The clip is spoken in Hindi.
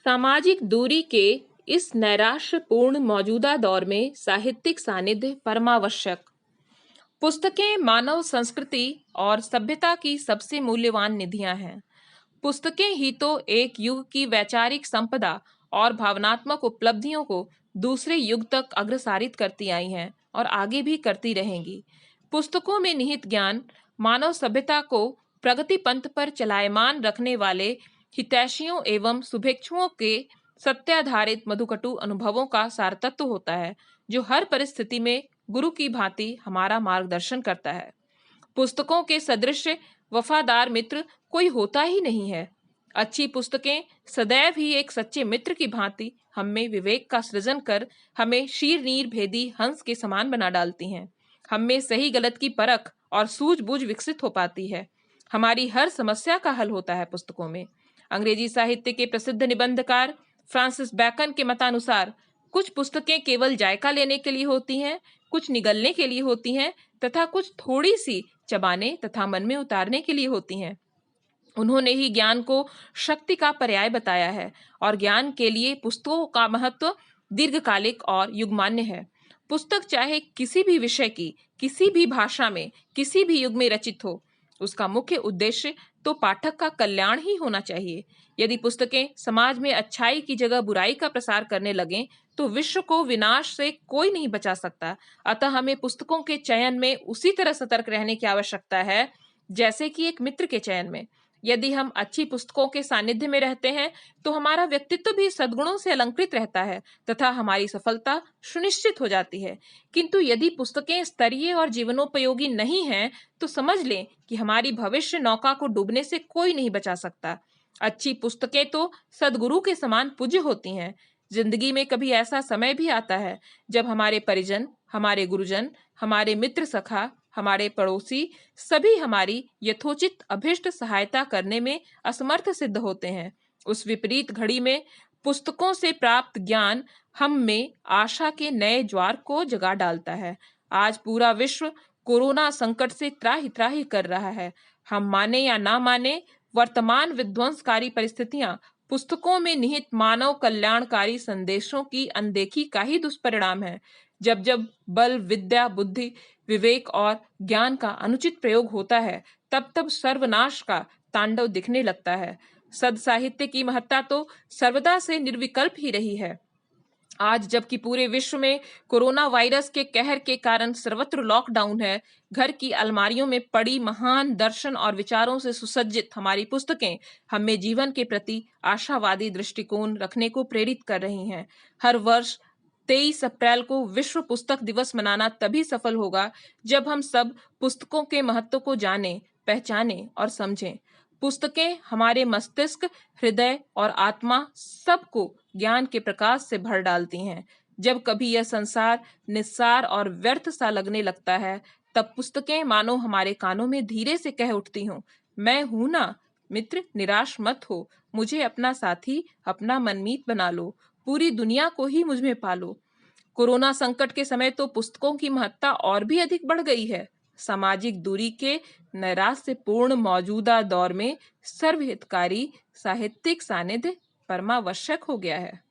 सामाजिक दूरी के इस नैराश्यपूर्ण मौजूदा दौर में साहित्यिक सानिध्य परमावश्यक। पुस्तकें मानव संस्कृति और सभ्यता की सबसे मूल्यवान निधियां हैं। पुस्तकें ही तो एक युग की वैचारिक संपदा और भावनात्मक उपलब्धियों को दूसरे युग तक अग्रसारित करती आई हैं और आगे भी करती रहेंगी। पुस्तकों में निहित ज्ञान मानव सभ्यता को प्रगति पंथ पर चलायमान रखने वाले हितैषियों एवं शुभेच्छुओं के सत्याधारित मधुकटु अनुभवों का सारतत्व होता है, जो हर परिस्थिति में गुरु की भांति हमारा मार्गदर्शन करता है। पुस्तकों के सदृश वफादार मित्र कोई होता ही नहीं है। अच्छी पुस्तकें सदैव ही एक सच्चे मित्र की भांति हम में विवेक का सृजन कर हमें शीर भेदी हंस के समान बना डालती हैं। हम में सही गलत की परख और सूझबूझ विकसित हो पाती है। हमारी हर समस्या का हल होता है पुस्तकों में। अंग्रेजी साहित्य के प्रसिद्ध निबंधकार फ्रांसिस बैकन के मतानुसार कुछ पुस्तकें केवल जायका लेने के लिए होती हैं, कुछ निगलने के लिए होती हैं तथा कुछ थोड़ी सी चबाने तथा मन में उतारने के लिए होती हैं। उन्होंने ही ज्ञान को शक्ति का पर्याय बताया है और ज्ञान के लिए पुस्तकों का महत्व दीर्घकालिक और युगमान्य है। पुस्तक चाहे किसी भी विषय की, किसी भी भाषा में, किसी भी युग में रचित हो, उसका मुख्य उद्देश्य तो पाठक का कल्याण ही होना चाहिए। यदि पुस्तकें समाज में अच्छाई की जगह बुराई का प्रसार करने लगें तो विश्व को विनाश से कोई नहीं बचा सकता। अतः हमें पुस्तकों के चयन में उसी तरह सतर्क रहने की आवश्यकता है जैसे कि एक मित्र के चयन में। यदि हम अच्छी पुस्तकों के सानिध्य में रहते हैं तो हमारा व्यक्तित्व भी सद्गुणों से अलंकृत रहता है तथा हमारी सफलता सुनिश्चित हो जाती है। किंतु यदि पुस्तकें स्तरीय और जीवनोपयोगी नहीं हैं तो समझ लें कि हमारी भविष्य नौका को डूबने से कोई नहीं बचा सकता। अच्छी पुस्तकें तो सद्गुरु के समान पूज्य होती हैं। जिंदगी में कभी ऐसा समय भी आता है जब हमारे परिजन, हमारे गुरुजन, हमारे मित्र सखा, हमारे पड़ोसी सभी हमारी यथोचित अभिष्ट सहायता करने में असमर्थ सिद्ध होते हैं। उस विपरीत घड़ी में पुस्तकों से प्राप्त ज्ञान हम में आशा के नए ज्वार को जगा डालता है। आज पूरा विश्व कोरोना संकट से त्राहि त्राहि कर रहा है। हम माने या ना माने, वर्तमान विध्वंसकारी परिस्थितियां पुस्तकों में निहित मानव कल्याणकारी संदेशों की अनदेखी का ही दुष्परिणाम है। जब जब बल, विद्या, बुद्धि, विवेक और ज्ञान का अनुचित प्रयोग होता है, तब तब सर्वनाश का तांडव दिखने लगता है। सद साहित्य की महत्ता तो सर्वदा से निर्विकल्प ही रही है। आज जबकि पूरे विश्व में कोरोना वायरस के कहर के कारण सर्वत्र लॉकडाउन है, घर की अलमारियों में पड़ी महान दर्शन और विचारों से सुसज्जित हमारी पुस्तकें हमें जीवन के प्रति आशावादी दृष्टिकोण रखने को प्रेरित कर रही हैं। हर वर्ष 23 अप्रैल को विश्व पुस्तक दिवस मनाना तभी सफल होगा जब हम सब पुस्तकों के महत्व को जानें, पहचानें और समझें। पुस्तकें हमारे मस्तिष्क, हृदय और आत्मा सबको ज्ञान के प्रकाश से भर डालती हैं। जब कभी यह संसार निस्सार और व्यर्थ सा लगने लगता है, तब पुस्तकें मानो हमारे कानों में धीरे से कह उठती हों, मैं हूं ना मित्र, निराश मत हो, मुझे अपना साथी, अपना मनमीत बना लो, पूरी दुनिया को ही मुझ में पालो। कोरोना संकट के समय तो पुस्तकों की महत्ता और भी अधिक बढ़ गई है। सामाजिक दूरी के नैराश्यपूर्ण मौजूदा दौर में सर्वहितकारी साहित्यिक सानिध्य परमावश्यक हो गया है।